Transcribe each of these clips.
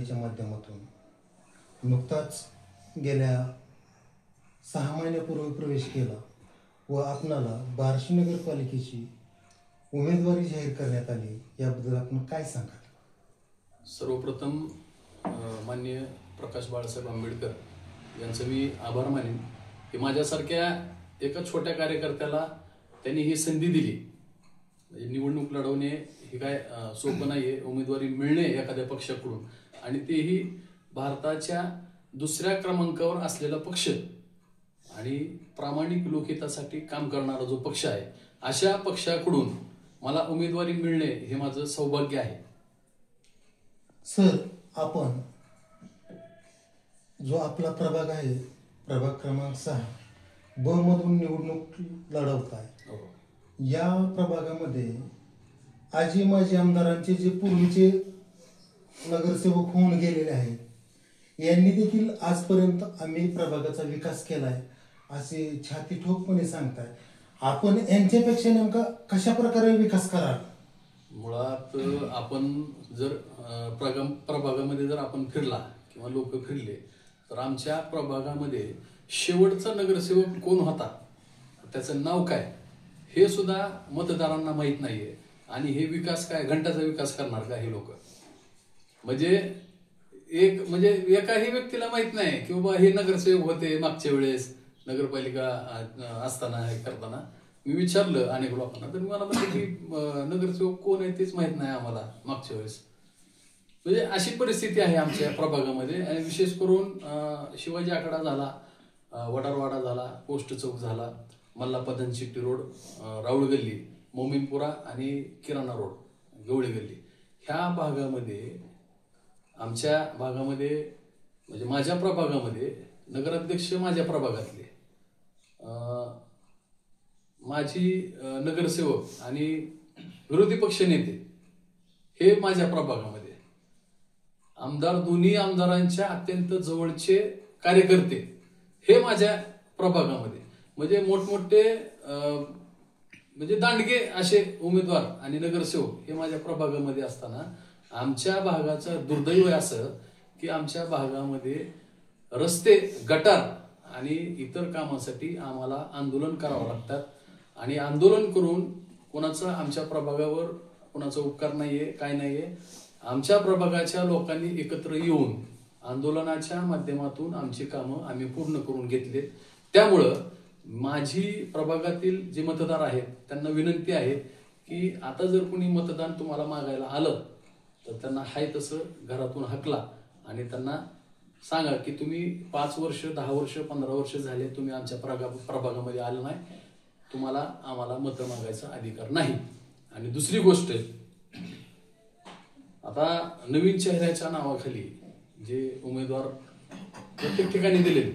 चॅनलच्या माध्यमातून नुकताच गेल्या 6 महिन्यापूर्वी प्रवेश केला व आपणाला बार्शी नगरपालिकेची उमेदवारी जाहीर करण्यात आली, याबद्दल आपण काय सांगाल? सर्वप्रथम माननीय प्रकाश बाळासाहेब आंबेडकर यांचं मी आभार मानेन की माझ्यासारख्या एका छोट्या कार्यकर्त्याला त्यांनी ही संधी दिली. म्हणजे निवडणूक लढवणे हे काय सोपं नाहीये, उमेदवारी मिळणे एखाद्या पक्षाकडून, आणि तेही भारताच्या दुसऱ्या क्रमांकावर असलेला पक्ष आणि प्रामाणिक लोकहितासाठी काम करणारा जो पक्ष आहे, अशा पक्षाकडून मला उमेदवारी मिळणे हे माझं सौभाग्य आहे. सर, आपण जो आपला प्रभाग आहे, प्रभाग क्रमांक 6 ब मधून निवडणूक लढवत आहे, या प्रभागामध्ये आजी माजी आमदारांचे जे पूर्वीचे नगरसेवक होऊन गेलेले आहेत, यांनी देखील आजपर्यंत आम्ही प्रभागाचा विकास केलाय असे छाती ठोकपणे सांगताय. आपण यांच्यापेक्षा नेमका कशा प्रकारे विकास कराल? मुळात आपण जर प्रभागामध्ये जर आपण फिरला किंवा लोक फिरले तर आमच्या प्रभागामध्ये शेवटचा नगरसेवक कोण होता, त्याचं नाव काय, हे सुद्धा मतदारांना माहीत नाहीये. आणि हे विकास काय, घंटाचा विकास करणार का हे लोक? म्हणजे एकाही व्यक्तीला माहित नाही की बाबा हे नगरसेवक होते मागच्या वेळेस नगरपालिका असताना, हे करताना मी विचारलं अनेक लोकांना, तर मला म्हणते की नगरसेवक कोण आहे तेच माहित नाही आम्हाला मागच्या वेळेस. म्हणजे अशी परिस्थिती आहे आमच्या प्रभागामध्ये. आणि विशेष करून शिवाजी आखाडा झाला, वडारवाडा झाला, पोस्ट चौक झाला, मल्लापदन शिट्टी रोड, राऊळ गल्ली, मोमीनपुरा आणि किराणा रोड, गवळी गल्ली, ह्या भागामध्ये, आमच्या भागामध्ये म्हणजे माझ्या प्रभागामध्ये नगराध्यक्ष माझ्या प्रभागातले, माझी नगरसेवक आणि विरोधी पक्ष नेते हे माझ्या प्रभागामध्ये, आमदार, दोन्ही आमदारांच्या अत्यंत जवळचे कार्यकर्ते हे माझ्या प्रभागामध्ये, म्हणजे मोठमोठे म्हणजे दांडगे असे उमेदवार आणि नगरसेवक हे माझ्या प्रभागामध्ये असताना आमच्या भागाचं दुर्दैव असं की आमच्या भागामध्ये रस्ते, गटार आणि इतर कामासाठी आम्हाला आंदोलन करावं लागतात. आणि आंदोलन करून कोणाचा आमच्या प्रभागावर कोणाचा उपकार नाहीये, काय नाहीये. आमच्या प्रभागाच्या लोकांनी एकत्र येऊन आंदोलनाच्या माध्यमातून आमची कामं आम्ही पूर्ण करून घेतले. त्यामुळं माझी प्रभागातील जे मतदार आहेत त्यांना विनंती आहे की आता जर कोणी मतदान तुम्हाला मागायला आलं तर त्यांना हाय तसं घरातून हाकला आणि त्यांना सांगा की तुम्ही 5 वर्ष, 10 वर्ष, 15 वर्ष झाले तुम्ही आमच्या प्रभागामध्ये आलं नाही, तुम्हाला आम्हाला मतं मागायचा अधिकार नाही. आणि दुसरी गोष्ट, आता नवीन चेहऱ्याच्या नावाखाली जे उमेदवार प्रत्येक ठिकाणी दिलेले,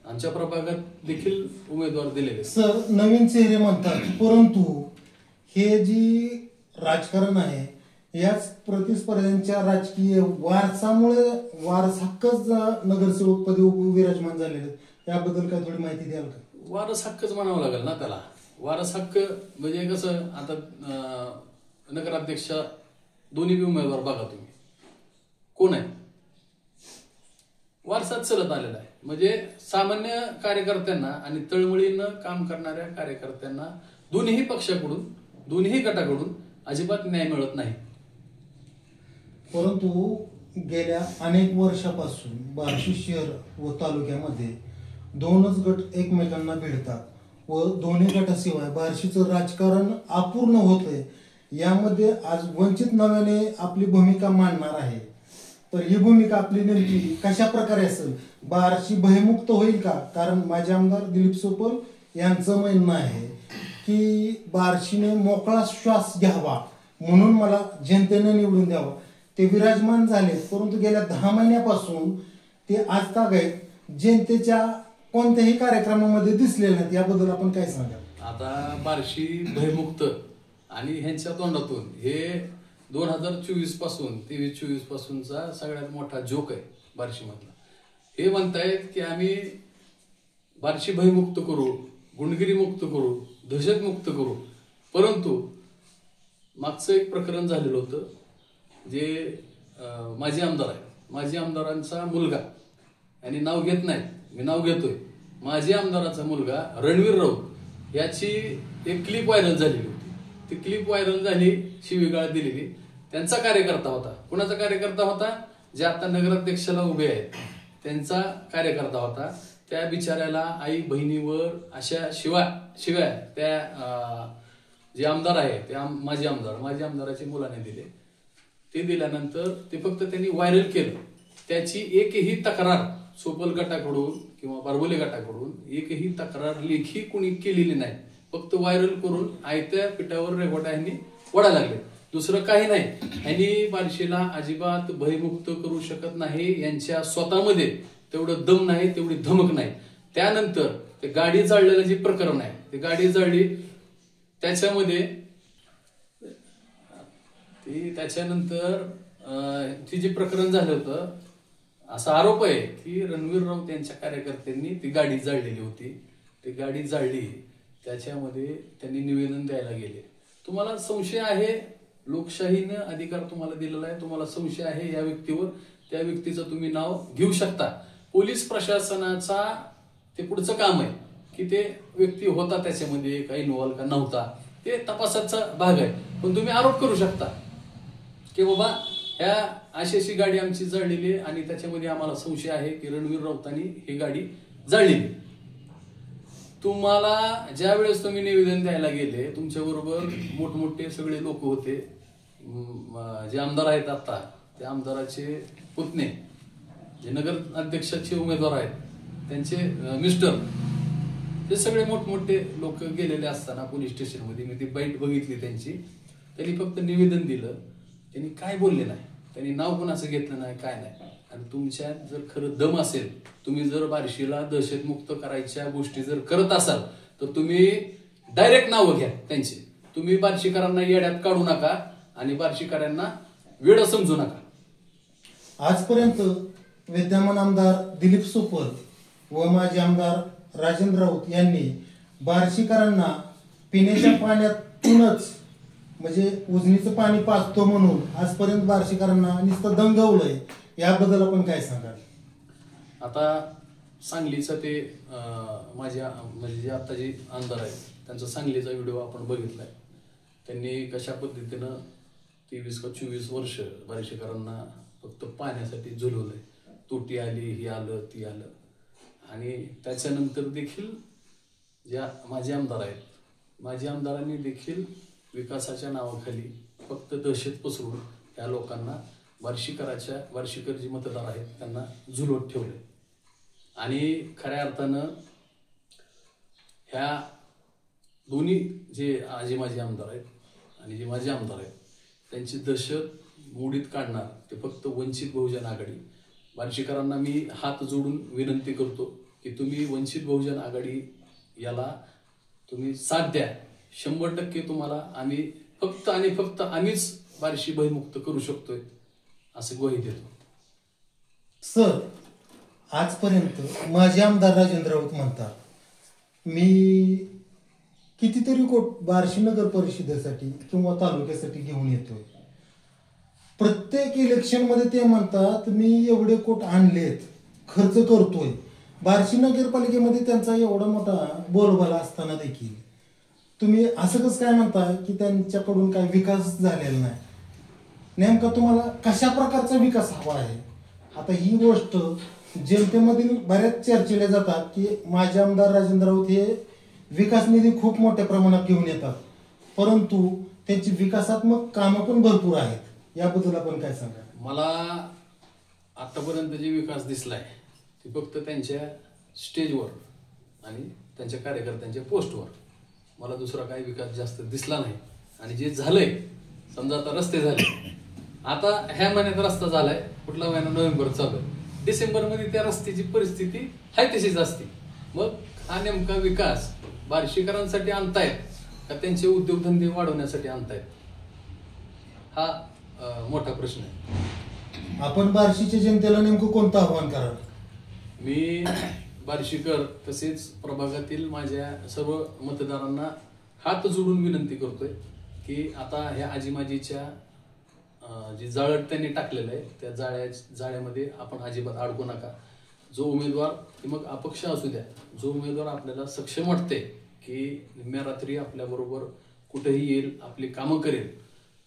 आमच्या प्रभागात देखील उमेदवार दिलेले. सर, नवीन चेहरे म्हणतात, परंतु हे जी राजकारण आहे याच प्रतिस्पर्ध्यांच्या राजकीय वारसामुळे वारस हक्कच नगरसेवक पदी विराजमान झालेले, याबद्दल काय थोडी माहिती द्याल का? वारस हक्कच म्हणावं लागेल ना त्याला. वारस हक्क म्हणजे कसं, आता नगराध्यक्ष दोन्ही बी उमेदवार बघा तुम्ही, कोण आहे, वारसात चलत आलेला आहे. म्हणजे सामान्य कार्यकर्त्यांना आणि तळमळीनं काम करणाऱ्या कार्यकर्त्यांना दोन्ही पक्षाकडून, दोन्ही गटाकडून अजिबात न्याय मिळत नाही. परंतु गेल्या अनेक वर्षापासून बार्शी शहर व तालुक्यामध्ये 2च गट एकमेकांना भिडतात व दोन्ही गटाशिवाय बार्शीचं राजकारण अपूर्ण होतंय. यामध्ये आज वंचित नव्याने आपली भूमिका मांडणार आहे, तर ही भूमिका आपली नेमकी कशा प्रकारे असेल? बार्शी भयमुक्त होईल का? कारण माझे आमदार दिलीप सोपल यांचं म्हणणं आहे की बार्शीने मोकळा श्वास घ्यावा म्हणून मला जनतेने निवडून द्यावं. ते विराजमान झाले, परंतु गेल्या 10 महिन्यापासून ते आज तागायत जनतेच्या कोणत्याही कार्यक्रमामध्ये दिसलेले नाहीत. याबद्दल आपण काय सांगाल? आता बार्शी भयमुक्त आणि ह्यांच्या तोंडातून हे 2024 पासून 23-24 पासूनचा सगळ्यात मोठा जोक आहे बार्शी मधला. हे म्हणतायत की आम्ही बार्शी भयमुक्त करू, गुंडगिरी मुक्त करू, दहशत मुक्त करू. परंतु मागचं एक प्रकरण झालेलं होतं, जे माजी आमदार आहे माजी आमदारांचा मुलगा, आणि नाव घेत नाही, मी नाव घेतोय, माजी आमदाराचा मुलगा रणवीर राऊत याची एक क्लिप व्हायरल झालेली होती. ती क्लिप व्हायरल झाली, शिवीगाळ दिलेली. त्यांचा कार्यकर्ता होता. कुणाचा कार्यकर्ता होता? जे आता नगराध्यक्षाला उभे आहेत त्यांचा कार्यकर्ता होता. त्या बिचाऱ्याला आई बहिणीवर अशा शिव्या त्या जे आमदार आहे ते माजी आमदाराची मुलाने दिले. ते दिल्यानंतर ते फक्त त्यांनी व्हायरल केलं. त्याची एकही तक्रार सोपल गटाकडून किंवा बारबोले गटाकडून एकही तक्रार लेखी कुणी केलेली नाही. फक्त व्हायरल करून आयत्या पिठावर रेघोटा यांनी वडायला लागले, दुसरं काही नाही. यांनी बार्शीला अजिबात भयमुक्त करू शकत नाही. यांच्या स्वतःमध्ये तेवढं दम नाही, तेवढी धमक नाही. त्यानंतर ते गाडी जाळलेलं जे प्रकरण आहे, ते गाडी जाळली त्याच्यामध्ये त्याच्यानंतर ते जे प्रकरण झालं होतं, असा आरोप आहे की रणवीर राऊत यांच्या कार्यकर्त्यांनी ती गाडी जाळलेली होती. ती गाडी जाळली, त्याच्यामध्ये त्यांनी निवेदन द्यायला गेले. तुम्हाला संशय आहे, लोकशाहीनं अधिकार तुम्हाला दिलेला आहे, तुम्हाला संशय आहे या व्यक्तीवर, त्या व्यक्तीचं तुम्ही नाव घेऊ शकता. पोलीस प्रशासनाचा ते पुढचं काम आहे की ते व्यक्ती होता त्याच्यामध्ये काही इन्व्हॉल्व का नव्हता, ते तपासाचा भाग आहे. पण तुम्ही आरोप करू शकता की बाबा ह्या अशी गाडी आमची जळलेली आहे आणि त्याच्यामध्ये आम्हाला संशय आहे की रणवीर राऊतांनी ही गाडी जाळलेली. तुम्हाला ज्या वेळेस तुम्ही निवेदन द्यायला गेले, तुमच्याबरोबर मोठमोठे सगळे लोक होते. जे आमदार आहेत आता, त्या आमदाराचे पुतणे, जे नगर अध्यक्षाचे उमेदवार आहेत, त्यांचे मिस्टर, ते सगळे मोठमोठे लोक गेलेले असताना पोलीस स्टेशनमध्ये मी ती बाईट बघितली त्यांची. त्यांनी फक्त निवेदन दिलं, त्यांनी काय बोलले नाही, त्यांनी नाव कोणाचं घेतलं नाही, काय नाही. आणि तुमच्यात जर खरं दम असेल, तुम्ही जर बार्शीला दहशतमुक्त करायच्या गोष्टी जर करत असाल, तर तुम्ही डायरेक्ट नावं घ्या त्यांची. तुम्ही बार्शीकरांना येड्यात काढू नका आणि बार्शीकरांना वेळ समजू नका. आजपर्यंत विद्यमान आमदार दिलीप सोपल व माजी आमदार राजेंद्र राऊत यांनी बार्शीकरांना पिण्याच्या पाण्यातूनच म्हणजे उजनीचं पाणी पाजतो म्हणून आजपर्यंत बार्शीकरांना नुसतं दंगवलंय. याबद्दल आपण काय सांगाल? आता सांगलीचा ते माझ्या म्हणजे जे आता जे आमदार आहेत त्यांचा सांगलीचा व्हिडिओ आपण बघितलाय. त्यांनी कशा पद्धतीनं 23 का 24 वर्ष बार्शीकरांना फक्त पाण्यासाठी झुलवलंय. तुटी आली, ही आलं, ती आलं. आणि त्याच्यानंतर देखील ज्या माझे आमदार आहेत, माझी आमदारांनी देखील विकासाच्या नावाखाली फक्त दहशत पसरून या लोकांना बार्शीकर जे मतदार आहेत त्यांना झुलवत ठेवले. आणि खऱ्या अर्थानं ह्या दोन्ही जे माझे आमदार आहेत आणि जे माझे आमदार आहेत त्यांची दहशत मोडीत काढणार ते फक्त वंचित बहुजन आघाडी. बार्शीकरांना मी हात जोडून विनंती करतो की तुम्ही वंचित बहुजन आघाडी याला तुम्ही साथ द्या. 100% तुम्हाला आम्ही फक्त आणि फक्त आम्हीच बार्शी भयमुक्त करू शकतोय असं ग्वाही देतो. सर, आजपर्यंत माझे आमदार राजेंद्र राऊत म्हणतात, मी कितीतरी कोट बार्शी नगर परिषदेसाठी किंवा तालुक्यासाठी घेऊन येतोय. प्रत्येक इलेक्शन मध्ये ते म्हणतात मी एवढे कोट आणलेत, खर्च करतोय. बार्शी नगरपालिकेमध्ये त्यांचा एवढा मोठा बोलबाला असताना देखील तुम्ही असं कसं काय म्हणताय की त्यांच्याकडून काय विकास झालेला नाही? नेमका तुम्हाला कशा प्रकारचा विकास हवा आहे? आता ही गोष्ट जनतेमधील बऱ्याच चर्चेला जातात की माझे आमदार राजेंद्र राऊत हे विकास निधी खूप मोठ्या प्रमाणात घेऊन येतात, परंतु त्यांची विकासात्मक कामं पण भरपूर आहेत. याबद्दल आपण काय सांगा? मला आतापर्यंत जे विकास दिसलाय ते फक्त त्यांच्या स्टेजवर आणि त्यांच्या कार्यकर्त्यांच्या पोस्टवर. मला दुसरा काही विकास जास्त दिसला नाही. आणि जे झालंय, समजा आता रस्ते झाले, आता ह्या महिन्यात रस्ता झालाय, कुठला महिना? नोव्हेंबर चालू आहे. डिसेंबरमध्ये त्या रस्त्याची परिस्थिती आहे तशीच असते. मग हा नेमका विकास बार्शीकरांसाठी आणतायत का त्यांचे उद्योगधंदे वाढवण्यासाठी आणतायत? हा मोठा प्रश्न आहे. आपण बार्शीच्या जनतेला नेमकं कोणतं आव्हान कराल? मी बार्शीकर तसेच प्रभागातील माझ्या सर्व मतदारांना हात जोडून विनंती करतोय की आता ह्या आजीमाजीच्या जी जाळं त्यांनी टाकलेलं आहे त्या जाळ्यामध्ये आपण अजिबात अडकू नका. जो उमेदवार मग अपक्ष असू द्या, जो उमेदवार आपल्याला सक्षम वाटते की निम्म्या रात्री आपल्याबरोबर कुठेही येईल, आपली कामं करेल,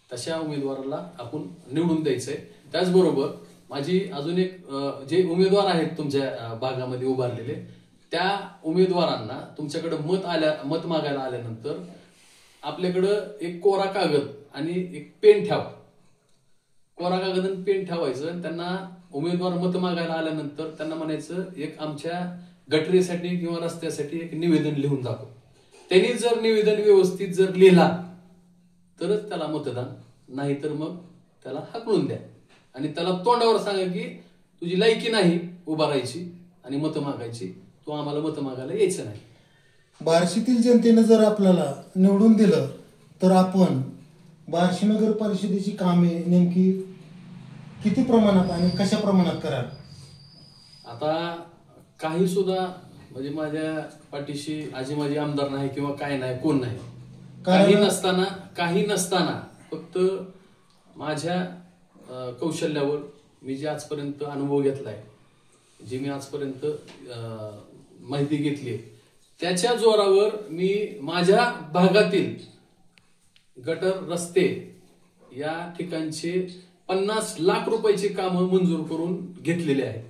तशा उमेदवाराला आपण निवडून द्यायचंय. त्याचबरोबर माझी अजून एक जे उमेदवार आहेत तुमच्या भागामध्ये उभारलेले, त्या उमेदवारांना तुमच्याकडे मत मागायला आल्यानंतर आपल्याकडं एक कोरा कागद आणि एक पेन ठेवा. कोरा कागद आणि पेन ठेवायचं आणि त्यांना उमेदवार मत मागायला आल्यानंतर त्यांना म्हणायचं एक आमच्या गटरीसाठी किंवा रस्त्यासाठी एक निवेदन लिहून दाखव. त्यांनी जर निवेदन व्यवस्थित जर लिहिला तरच त्याला मतदान, नाही तर मग त्याला हाकलून द्या आणि त्याला तोंडावर सांगा की तुझी लायकी नाही उभा राहायची आणि मत मागायची, तू आम्हाला मत मागायला यायचं नाही. बार्शीतील जनतेनं जर आपल्याला निवडून दिलं तर आपण बार्शी नगर परिषदेची कामे नेमकी किती प्रमाणात आणि कशा प्रमाणात कराल? आता काही सुद्धा म्हणजे माझ्या पाठीशी आजी माझी आमदार नाही किंवा काय नाही, कोण नाही, काही नसताना फक्त माझ्या कौशल्यावर मी जे आजपर्यंत अनुभव घेतलाय, जी मी आजपर्यंत माहिती घेतली, त्याच्या जोरावर मी माझ्या भागातील गटर रस्ते या ठिकाणचे 50 लाख रुपयाची कामं मंजूर करून घेतलेले आहेत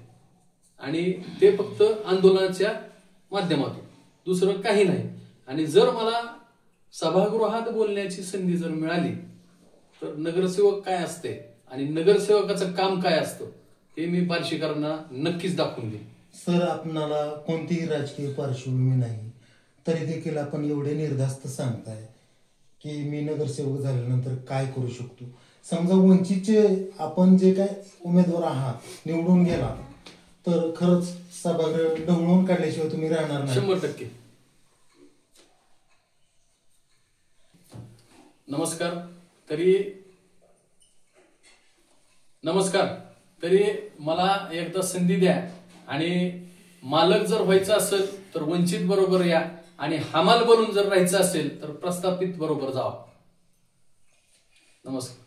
आणि ते फक्त आंदोलनाच्या माध्यमातून, दुसरं काही नाही. आणि जर मला सभागृहात बोलण्याची संधी जर मिळाली तर नगरसेवक काय असते आणि नगरसेवकाचं काम काय असतं हे मी बार्शीकरांना नक्कीच दाखवून देईन. सर, आपणाला कोणतीही राजकीय पार्श्वभूमी नाही तरी देखील आपण एवढे निर्धास्त सांगताय की मी नगरसेवक झाल्यानंतर काय करू शकतो. समजा वंचितचे आपण जे काय उमेदवार आहात निवडून गेला तर खरंच सभागृह ढवळून काढल्याशिवाय तुम्ही राहणार नाही. 100%. नमस्कार. तरी मला एकदा संधी द्या आणि मालक जर व्हायचं असेल तर वंचित बरोबर या आणि हमाल बनून जर राहायचं असेल तर प्रस्थापित बरोबर जावा. नमस्कार.